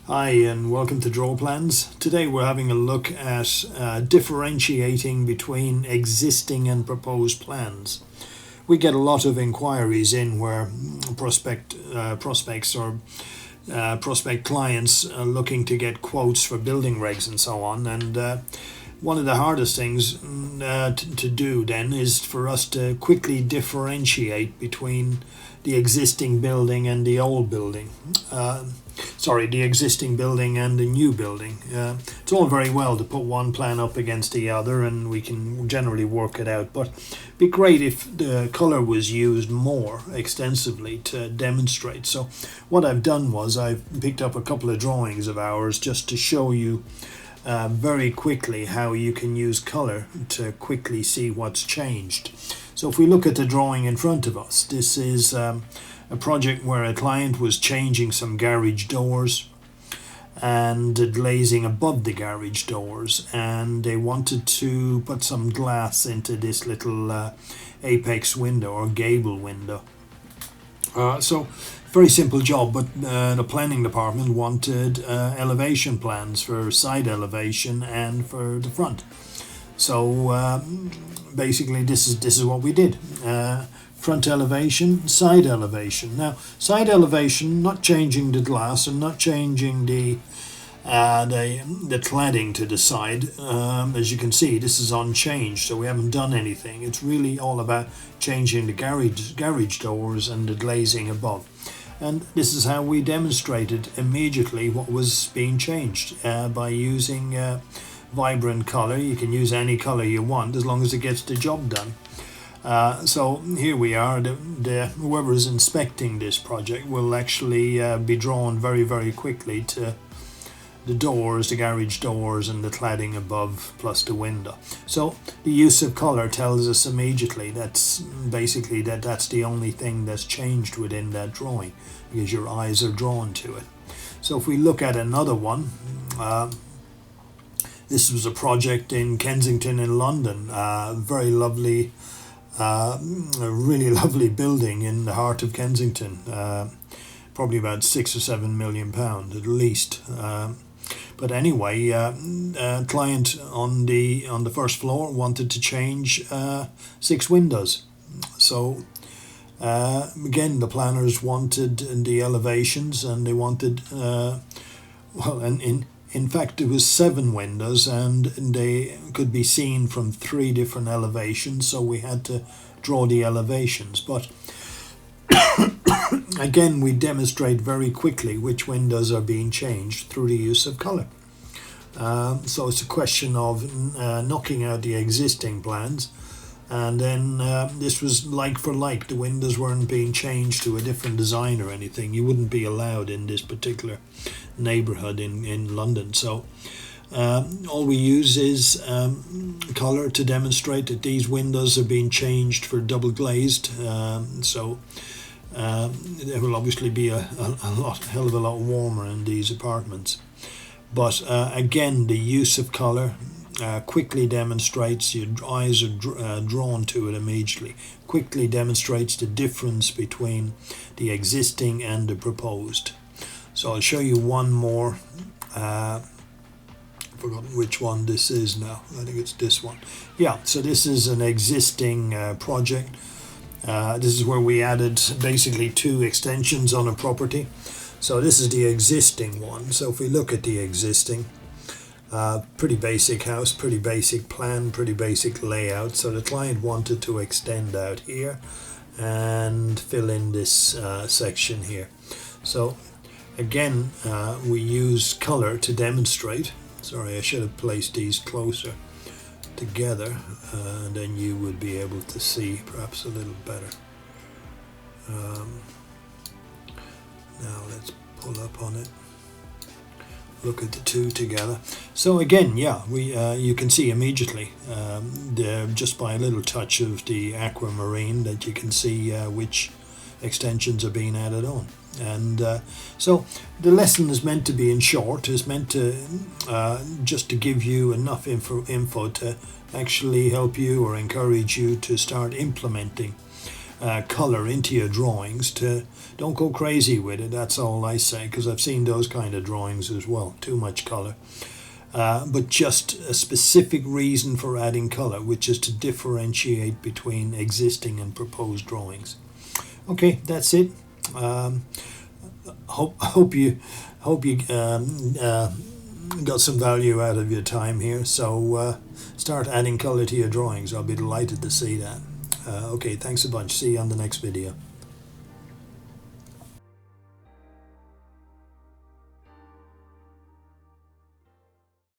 Hi and welcome to Draw Plans. Today we're having a look at differentiating between existing and proposed plans. We get a lot of inquiries in where prospects or prospect clients are looking to get quotes for building regs and so on, and one of the hardest things to do then is for us to quickly differentiate between the existing building and the old building. The existing building and the new building. It's all very well to put one plan up against the other and we can generally work it out, but it'd be great if the color was used more extensively to demonstrate. So what I've done was I've picked up a couple of drawings of ours just to show you very quickly how you can use color to quickly see what's changed. So if we look at the drawing in front of us, this is a project where a client was changing some garage doors and glazing above the garage doors, and they wanted to put some glass into this little apex window or gable window. So very simple job, but the planning department wanted elevation plans for side elevation and for the front. So basically this is what we did. Front elevation, side elevation. Now, side elevation, not changing the glass and not changing the cladding to the side. As you can see, this is unchanged, so we haven't done anything. It's really all about changing the garage doors and the glazing above. And this is how we demonstrated immediately what was being changed by using vibrant color. You can use any color you want as long as it gets the job done. So here we are. Whoever is inspecting this project will actually be drawn very, very quickly to the doors, the garage doors and the cladding above plus the window. So the use of color tells us immediately that's basically that's the only thing that's changed within that drawing because your eyes are drawn to it. So if we look at another one, this was a project in Kensington in London, very lovely. A really lovely building in the heart of Kensington, probably about £6 or £7 million at least. But anyway, client on the first floor wanted to change 6 windows. So again, the planners wanted the elevations, and they wanted in fact, it was 7 windows and they could be seen from 3 different elevations, so we had to draw the elevations. But again, we demonstrate very quickly which windows are being changed through the use of color. So it's a question of knocking out the existing plans, and then this was like for like. The windows weren't being changed to a different design or anything. You wouldn't be allowed in this particular neighborhood in London. So all we use is color to demonstrate that these windows are being changed for double glazed. So there will obviously be a hell of a lot warmer in these apartments. But again, the use of color quickly demonstrates, your eyes are drawn to it immediately, quickly demonstrates the difference between the existing and the proposed. So I'll show you one more. I've forgotten which one this is now. I think it's this one. Yeah, so this is an existing project. This is where we added basically 2 extensions on a property. So this is the existing one. So if we look at the existing, pretty basic house, pretty basic plan, pretty basic layout. So the client wanted to extend out here and fill in this section here. So again, we use color to demonstrate. Sorry, I should have placed these closer together, and then you would be able to see perhaps a little better. Now let's pull up on it. Look at the 2 together. So again, yeah, you can see immediately just by a little touch of the aquamarine that you can see which extensions are being added on. And so the lesson is meant to be in short, is meant to just to give you enough info to actually help you or encourage you to start implementing color into your drawings. Don't go crazy with it, that's all I say, because I've seen those kind of drawings as well, too much color. But just a specific reason for adding color, which is to differentiate between existing and proposed drawings. Okay, that's it. Hope you got some value out of your time here. So start adding color to your drawings. I'll be delighted to see that. Okay, thanks a bunch. See you on the next video.